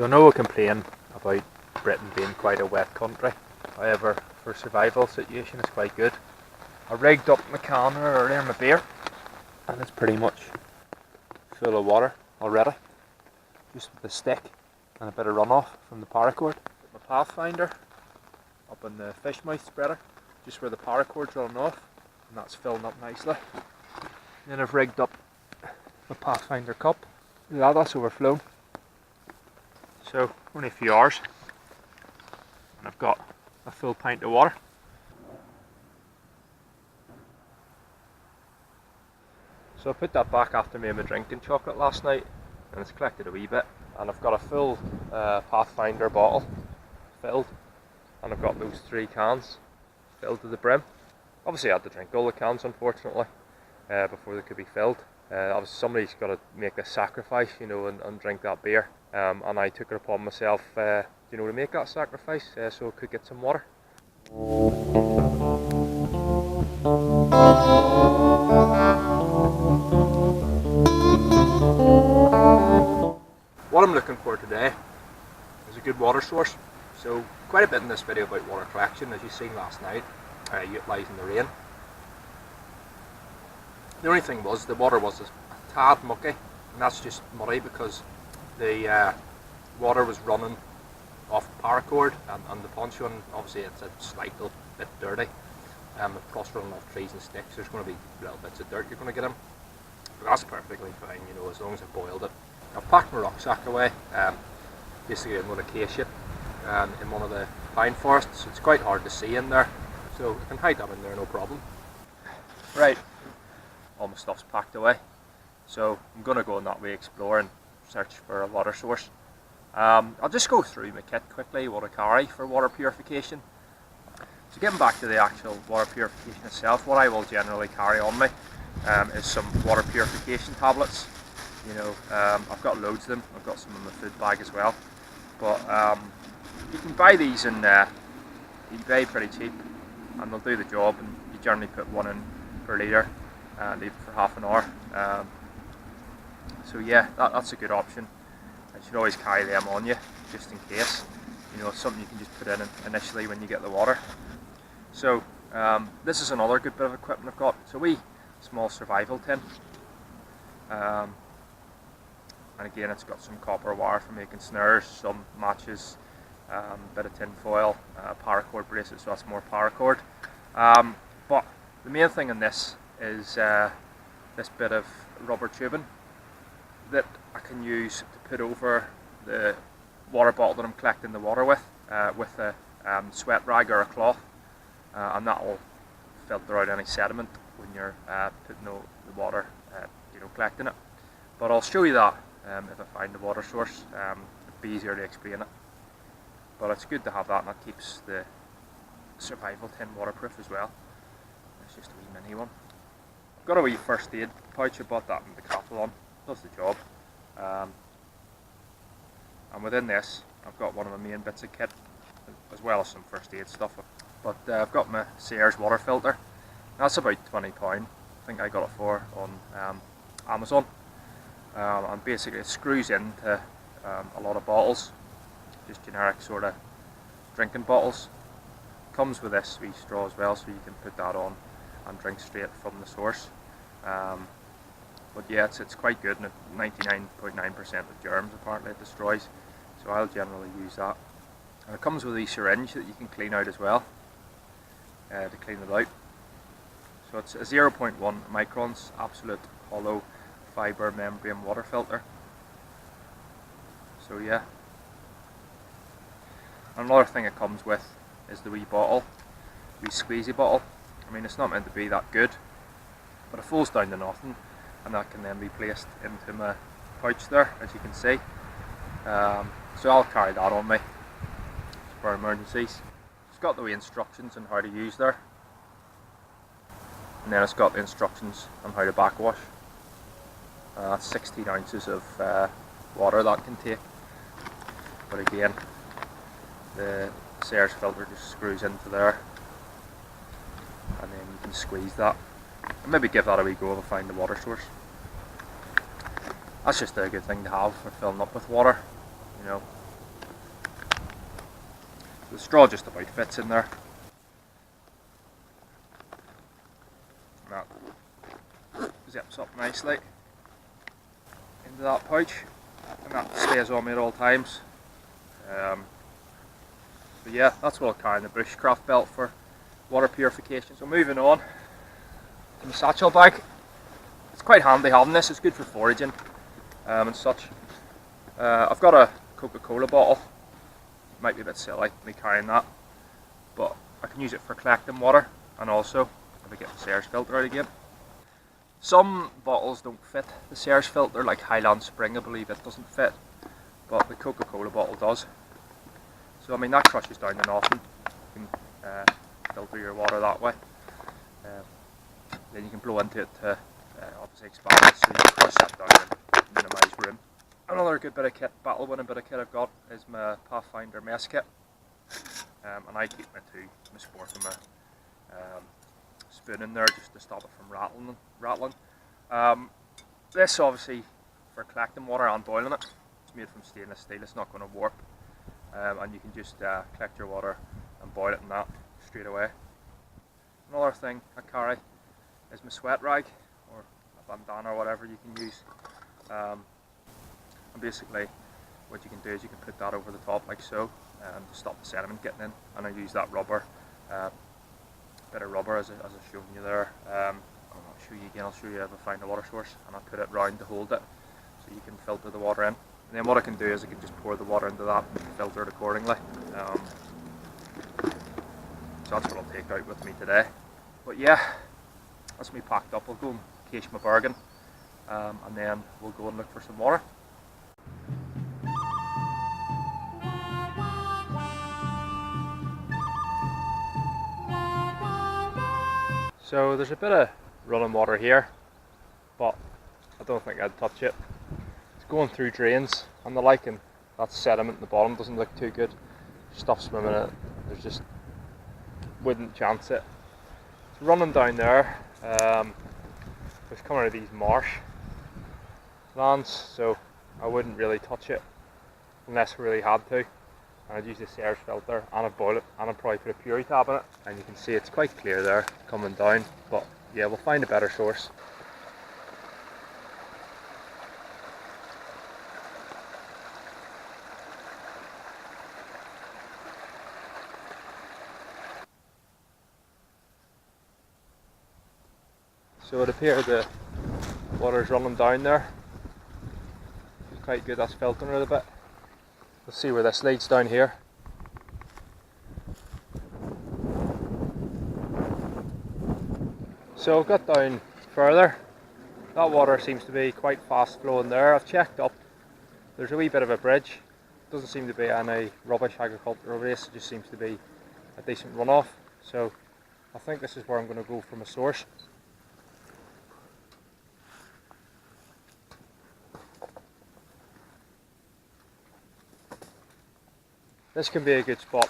I know we complain about Britain being quite a wet country, however for survival situation it's quite good. I rigged up my can earlier, my beer, and it's pretty much full of water already, just with the stick and a bit of runoff from the paracord. My Pathfinder up in the fish mouth spreader, just where the paracord's running off, and that's filling up nicely. And then I've rigged up my Pathfinder cup. Look at that, that's overflown. So only a few hours and I've got a full pint of water. So I put that back after me and my drinking chocolate last night, and it's collected a wee bit, and I've got a full Pathfinder bottle filled, and I've got those 3 cans filled to the brim. Obviously I had to drink all the cans, unfortunately, before they could be filled. Obviously somebody's got to make a sacrifice, you know, and drink that beer, and I took it upon myself, you know, to make that sacrifice, so I could get some water. What I'm looking for today is a good water source. So quite a bit in this video about water collection, as you've seen last night, utilising the rain. The only thing was the water was a tad mucky, and that's just muddy because the water was running off the paracord and the poncho, and obviously it's a slight little bit dirty. Plus running off trees and sticks, there's going to be little bits of dirt you're going to get in. But that's perfectly fine, you know, as long as I boiled it. I've packed my rucksack away, basically I'm going to cache it in one of the pine forests. It's quite hard to see in there, so I can hide that in there no problem. Right, all my stuff's packed away, so I'm going to go on that way, explore and search for a water source. I'll just go through my kit quickly, what I carry for water purification. So getting back to the actual water purification itself, what I will generally carry on me is some water purification tablets. You know, I've got loads of them. I've got some in my food bag as well. But you can buy these in eBay pretty cheap, and they'll do the job. And you generally put 1 in per litre, leave it for half an hour. So yeah, that's a good option. You should always carry them on you, just in case. You know, it's something you can just put in initially when you get the water. So this is another good bit of equipment I've got. It's a wee small survival tin. And again, it's got some copper wire for making snares, some matches, bit of tin foil, paracord bracelet, so that's more paracord. But the main thing in this is this bit of rubber tubing that I can use to put over the water bottle that I'm collecting the water with a sweat rag or a cloth, and that will filter out any sediment when you're putting the water, you know, collecting it. But I'll show you that if I find the water source. It'll be easier to explain it. But it's good to have that, and that keeps the survival tin waterproof as well. It's just a wee mini one. I've got a wee first aid pouch. I bought that in Decathlon. Does the job. And within this, I've got one of my main bits of kit, as well as some first aid stuff. But I've got my Sears water filter. That's about £20. I think I got it for on Amazon. And basically it screws into a lot of bottles, just generic sort of drinking bottles. Comes with this wee straw as well, so you can put that on and drink straight from the source. But yeah, it's quite good, and 99.9% of germs apparently it destroys, so I'll generally use that. And it comes with a syringe that you can clean out as well, to clean it out. So it's a 0.1 microns absolute hollow fibre membrane water filter. So yeah. Another thing it comes with is the wee bottle, wee squeezy bottle. I mean, it's not meant to be that good, but it falls down to nothing, and that can then be placed into my pouch there, as you can see. So I'll carry that on me for emergencies. It's got the wee instructions on how to use there, and then it's got the instructions on how to backwash. 16 ounces of water that can take, but again, the Sears filter just screws into there, and then you can squeeze that, and maybe give that a wee go if I find the water source. That's just a good thing to have for filling up with water, you know. The straw just about fits in there. And that zips up nicely into that pouch, and that stays on me at all times. So yeah, that's what I'll carry in the Bushcraft belt for water purification. So moving on to my satchel bag. It's quite handy having this, it's good for foraging and such. I've got a Coca-Cola bottle. Might be a bit silly me carrying that, but I can use it for collecting water, and also if I get the Sears filter out again. Some bottles don't fit the Sears filter, like Highland Spring I believe it doesn't fit, but the Coca-Cola bottle does. So I mean that crushes down to nothing. You can filter your water that way. Then you can blow into it to obviously expand it, so you can crush that down and minimise room. Another good bit of kit, battle winning bit of kit I've got is my Pathfinder mess kit. And I keep my spork and my spoon in there just to stop it from rattling. This obviously for collecting water and boiling it. It's made from stainless steel, it's not going to warp. And you can just collect your water and boil it in that straight away. Another thing I carry is my sweat rag, or a bandana or whatever you can use. And basically what you can do is you can put that over the top like so, to stop the sediment getting in, and I use that rubber, bit of rubber as I've shown you there. I'll show you again, I'll show you if I find a water source, and I put it round to hold it so you can filter the water in. And then what I can do is I can just pour the water into that and filter it accordingly. So that's what I'll take out with me today. But yeah, that's me packed up. I'll go and cache my bargain, and then we'll go and look for some water. So there's a bit of running water here, but I don't think I'd touch it. It's going through drains and the like, and that sediment at the bottom doesn't look too good. Stuff swimming in it, there's just wouldn't chance it. It's running down there. It's coming out of these marsh lands, so I wouldn't really touch it unless we really had to. And I'd use the Sears filter, and I'd boil it, and I'd probably put a Puri tab in it. And you can see it's quite clear there coming down, but yeah, we'll find a better source. So it appears the water's running down there. It's quite good, that's filtering it a bit. We'll see where this leads down here. So I've got down further. That water seems to be quite fast flowing there. I've checked up. There's a wee bit of a bridge. Doesn't seem to be any rubbish agricultural waste, it just seems to be a decent runoff. So I think this is where I'm going to go for my source. This can be a good spot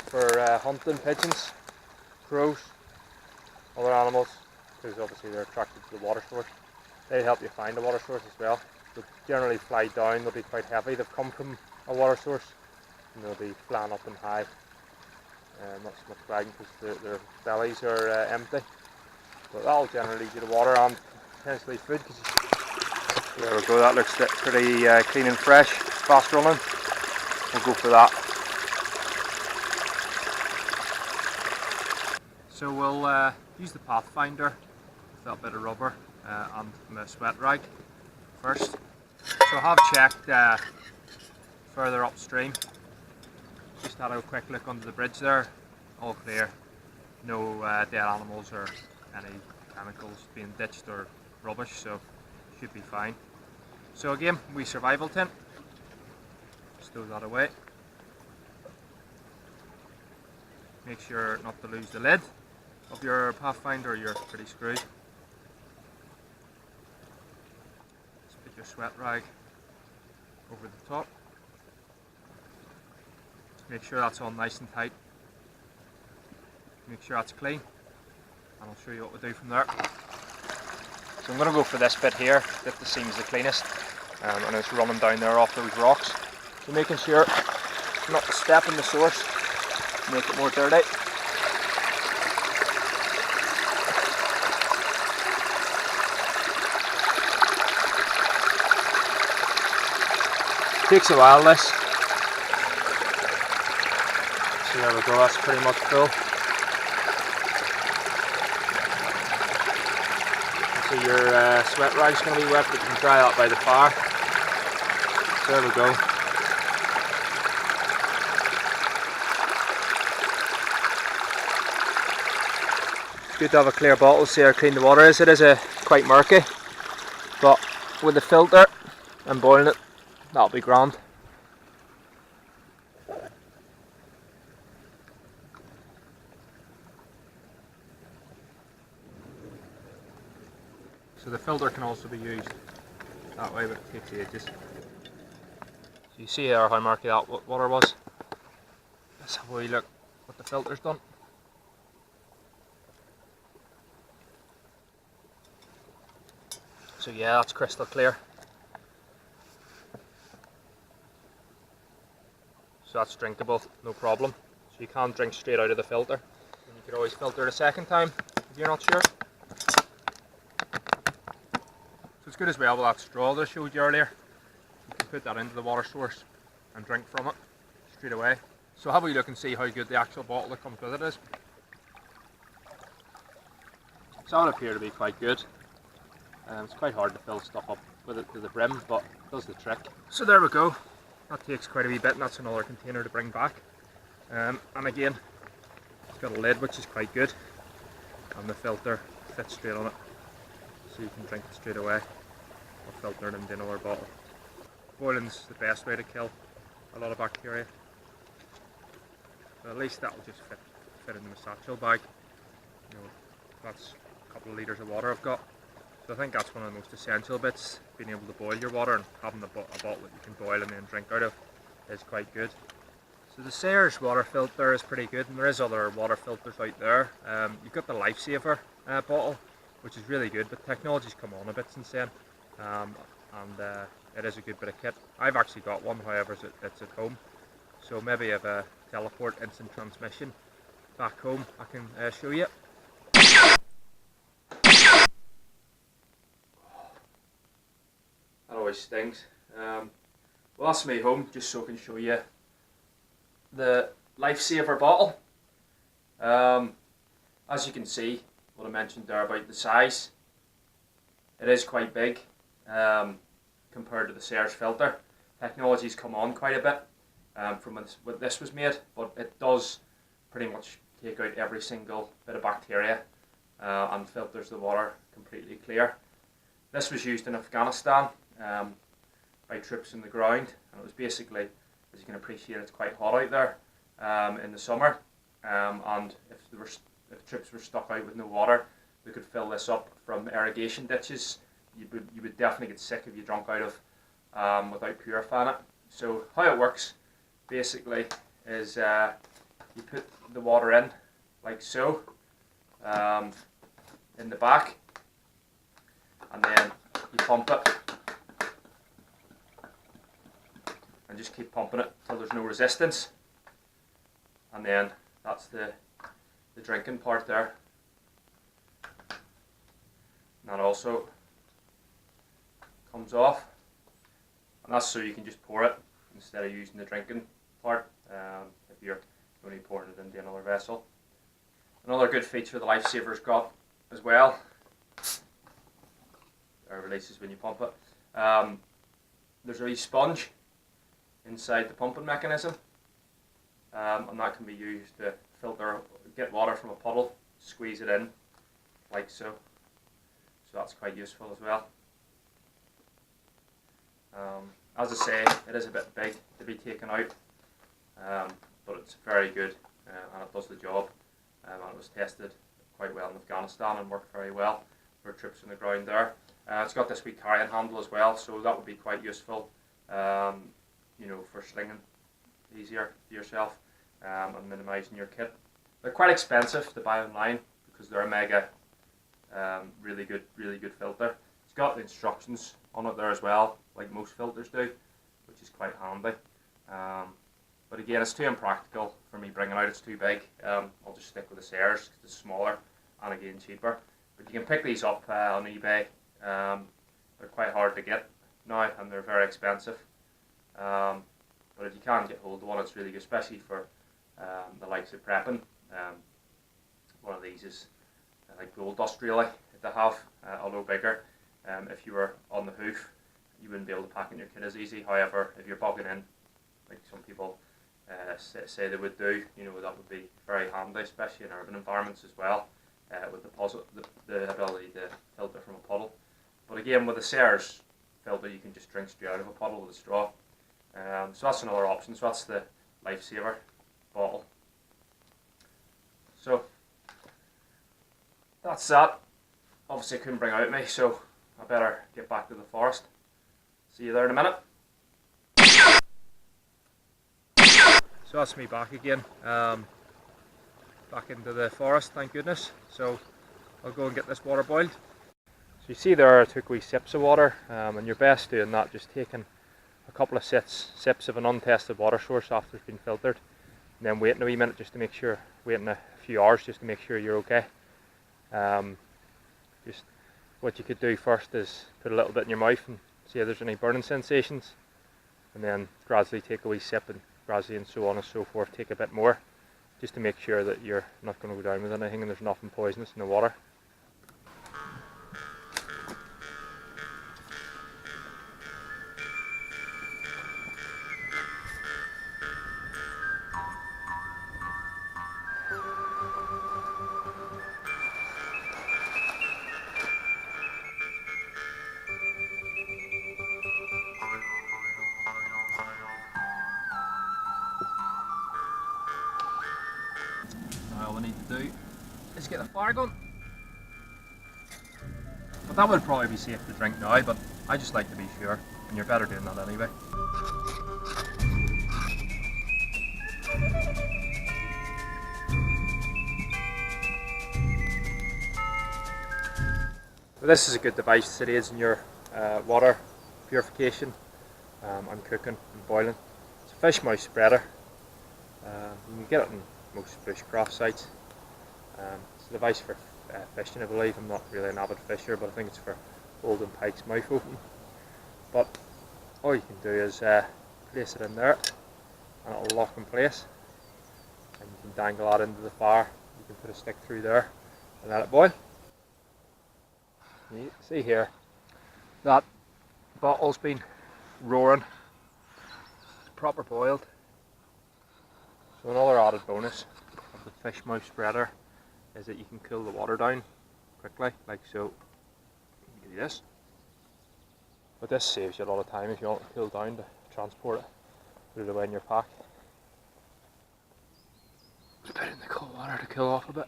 for hunting pigeons, crows, other animals, because obviously they're attracted to the water source. They help you find a water source as well. They'll generally fly down, they'll be quite heavy, they've come from a water source, and they'll be flying up and high. Not so much flying because their bellies are empty. But that'll generally get the water and potentially food. There we go, that looks pretty clean and fresh, fast running. We'll go for that. So we'll use the Pathfinder with that bit of rubber and my sweat rag first. So I have checked further upstream. Just had a quick look under the bridge there. All clear. No dead animals or any chemicals being ditched or rubbish, so should be fine. So again, we survival tent. Stow that away. Make sure not to lose the lid of your Pathfinder, you're pretty screwed. Just put your sweat rag over the top. Make sure that's all nice and tight. Make sure that's clean, and I'll show you what we'll do from there. So I'm going to go for this bit here, that seems the cleanest, and it's running down there off those rocks. So making sure not to step in the source. make it more dirty. Takes a while, this. So there we go, that's pretty much full. So your sweat rag's going to be wet, but you can dry that by the fire. So there we go. It's good to have a clear bottle, see how clean the water is. It is quite murky, but with the filter and boiling it, that'll be grand. So the filter can also be used that way, but it takes ages. So you see here how murky that water was. Let's have a wee look what the filter's done. So yeah, that's crystal clear. So that's drinkable, no problem. So you can drink straight out of the filter. And you could always filter it a second time if you're not sure. So it's good as well with that straw that I showed you earlier. You can put that into the water source and drink from it straight away. So have a look and see how good the actual bottle that comes with it is. So that would appear to be quite good. It's quite hard to fill stuff up with it to the brim, but it does the trick. So there we go. That takes quite a wee bit, and that's another container to bring back. And again, it's got a lid which is quite good, and the filter fits straight on it. So you can drink it straight away or filter it into another bottle. Boiling's the best way to kill a lot of bacteria. So at least that'll just fit into my satchel bag. You know, that's a couple of litres of water I've got. So I think that's one of the most essential bits, being able to boil your water, and having a bottle that you can boil and then drink out of is quite good. So the Sayers water filter is pretty good, and there is other water filters out there. You've got the Lifesaver bottle, which is really good, but technology's come on a bit since then, and it is a good bit of kit. I've actually got one, however, it's at home, so maybe if a teleport instant transmission back home, I can show you. That always stings. Well, that's me home, just so I can show you the Lifesaver bottle. As you can see, what I mentioned there about the size, it is quite big compared to the Sayers filter. Technology's come on quite a bit from when this was made, but it does pretty much take out every single bit of bacteria and filters the water completely clear. This was used in Afghanistan by troops in the ground, and it was basically, as you can appreciate, it's quite hot out there in the summer, and if troops were stuck out with no water, they could fill this up from irrigation ditches. You would definitely get sick if you drank out of without purifying it. So how it works basically is you put the water in like so in the back, and then you pump it and just keep pumping it until there's no resistance, and then that's the drinking part there. And that also comes off, and that's so you can just pour it instead of using the drinking part if you're only pouring it into another vessel. Another good feature the Lifesaver's got as well, it releases when you pump it. There's a wee sponge inside the pumping mechanism, and that can be used to filter, get water from a puddle, squeeze it in like so. So that's quite useful as well. As I say, it is a bit big to be taken out, but it's very good and it does the job. And it was tested quite well in Afghanistan and worked very well for troops on the ground there. It's got this wee carrying handle as well, so that would be quite useful, you know, for slinging easier for yourself and minimising your kit. They're quite expensive to buy online because they're a mega, really good filter. It's got the instructions on it there as well, like most filters do, which is quite handy. But But again, it's too impractical for me bringing out, it's too big. I'll just stick with the Sayers because it's smaller and again cheaper. But you can pick these up on eBay. They're quite hard to get now and they're very expensive. But if you can get hold of one, it's really good, especially for the likes of prepping. One of these is like gold dust really to have, although bigger. If you were on the hoof, you wouldn't be able to pack in your kit as easy. However, if you're bogging in, like some people say they would do, you know, that would be very handy, especially in urban environments as well, with the ability to filter from a puddle. But again, with the Sayers filter, you can just drink straight out of a puddle with a straw. So that's another option. So that's the Lifesaver bottle. So that's that. Obviously I couldn't bring it out with me, so I better get back to the forest. See you there in a minute. So that's me back again, back into the forest, thank goodness. So I'll go and get this water boiled. So you see there I took wee sips of water, and you're best doing that, just taking a couple of sips of an untested water source after it's been filtered, and then waiting a wee minute just to make sure, waiting a few hours just to make sure you're okay. Just what you could do first is put a little bit in your mouth and see if there's any burning sensations, and then gradually take a wee sip, and gradually and so on and so forth take a bit more, just to make sure that you're not going to go down with anything and there's nothing poisonous in the water. All we need to do is get the fire going. But that would probably be safe to drink now, but I just like to be sure, and you're better doing that anyway. Well, this is a good device to aids in your water purification. I'm cooking and boiling. It's a fish mouse spreader. You can get it in most bushcraft sites. It's a device for fishing, I believe. I'm not really an avid fisher, but I think it's for holding pike's mouth open. But all you can do is place it in there and it'll lock in place, and you can dangle that into the fire. You can put a stick through there and let it boil. You see here, that bottle's been roaring, it's proper boiled. So another added bonus of the fish mouth spreader is that you can cool the water down quickly, like so. You can do this. But this saves you a lot of time if you want to cool down to transport it. Put it away in your pack. Just put it in the cold water to cool off a bit.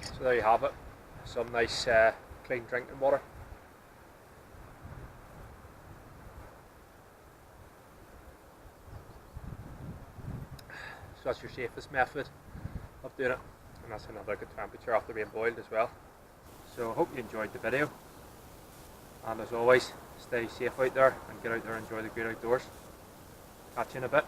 So there you have it, some nice clean drinking water. So that's your safest method of doing it, and that's another good temperature after being boiled as well. So I hope you enjoyed the video, and as always, stay safe out there and get out there and enjoy the great outdoors. Catch you in a bit.